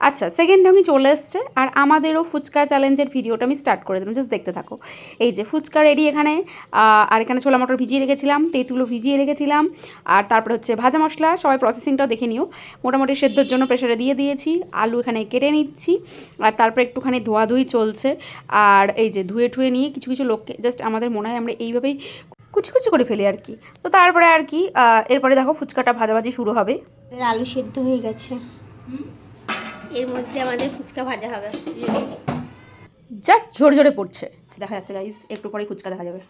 আচ্ছা, সেকেন্ড ঢঙ্গি চলে এসছে আর আমাদেরও ফুচকা চ্যালেঞ্জের ভিডিওটা আমি স্টার্ট করে দিলাম, জাস্ট দেখতে থাকো। এই যে ফুচকা রেডি এখানে, আর এখানে ছোলা মটর ভিজিয়ে রেখেছিলাম, তেঁতুলও ভিজিয়ে রেখেছিলাম, আর তারপরে হচ্ছে ভাজা মশলা, সবাই প্রসেসিংটাও দেখে নিও। মোটামুটি সেদ্ধর জন্য প্রেশারে দিয়ে দিয়েছি, আলু এখানে কেটে নিচ্ছি, আর তারপরে একটুখানি ধোয়াধুয়ি চলছে। আর এই যে ধুয়ে ঠুয়ে নিয়ে কিছু কিছু লোককে জাস্ট আমাদের মনে হয় আমরা এইভাবেই কুচি কুচি করে ফেলি আর কি। তো তারপরে আর কি এরপরে দেখো ফুচকাটা ভাজাভাজি শুরু হবে। আলু সেদ্ধ হয়ে গেছে, এর মধ্যে আমাদের ফুচকা ভাজা হবে। জাস্ট ঝরে ঝরে পড়ছে, দেখা যাচ্ছে গাইস, একটু পরেই ফুচকা দেখা যাবে।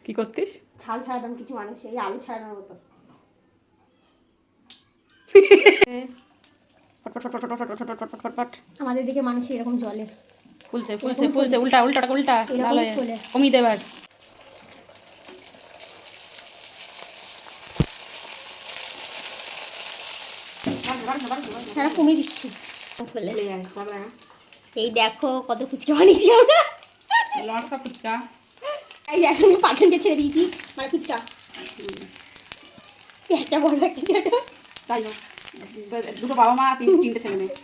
কি করতিস? ছাল ছাড়াতাম কিছু মানুষ, এই আলু ছাড়ানোর মতো। আমাদের দিকে মানুষ এরকম জলে ফুলছে ফুলছে ফুলছে, উল্টা উল্টাটা উল্টা, কমিয়ে দে এবার। হ্যাঁ কমিয়ে দিচ্ছি। এই দেখো কত ফুচকা বানিয়েছি আমরা, ফুচকা। এই যে একসঙ্গে 5 জনকে ছেড়ে দিয়েছি, মানে ফুচকা একটা বড় একটা ছোট, তাই দুটো বাবা মা, তিনটে ছেলে মেয়ে।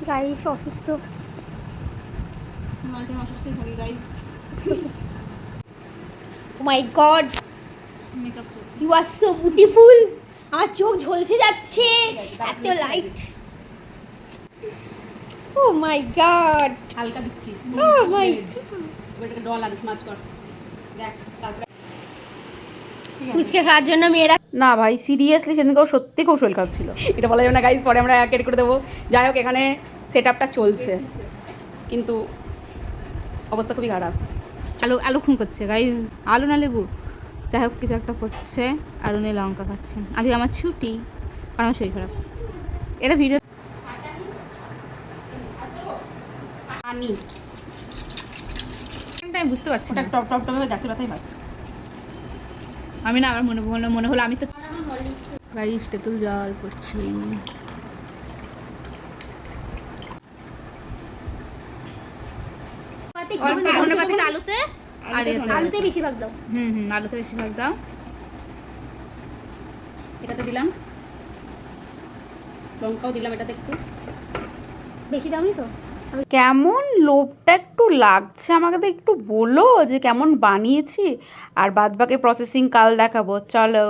গাইস অসুস্থ, অসুস্থই থাকি guys. Oh my God, you are so beautiful. আমার চোখ ঝলসে যাচ্ছে, এত লাইট। ও মাই গড, হালকা দিচ্ছি। ও মাই এটাকে ডল আর স্মাচ কর, দেখ। তারপরে ফুচকা খাওয়ার জন্য মেয়েরা, না ভাই সিরিয়াসলি সেদিনকেও সত্যি খুব শরীর খারাপ ছিল, এটা বলা যাবে না গাইস, পরে আমরা কেটে করে দেবো। যাই হোক, এখানে সেট আপটা চলছে কিন্তু অবস্থা খুবই খারাপ। আলু আলু খুন করছে গাইজ, আলু না লেবু, যাই হোক কিছু একটা করছে। আর উনি লঙ্কা খাচ্ছেন। আজকে আমার ছুটি, কারণ আমার শরীর খারাপ। এটা ভিডিও পানি আমি বুঝতে পারছি না, টপ টপ টপ গ্যাসের ব্যথাই হয়। আমি না, আমার মনে হলো আমি তো গাইজ তেঁতুল জল করছি। ধনেপাতাটা আলুতে, আর আলুতে বেশিরভাগ দাও। আলুতে বেশিরভাগ দাও। এটাতে দিলাম, লঙ্কাও দিলাম এটাতে একটু। বেশি দাওনি তো? কেমন লোভটা একটু লাগছে আমাকে, তো একটু বলো যে কেমন বানিয়েছি, আর বাদ বাকি প্রসেসিং কাল দেখাবো, চলো।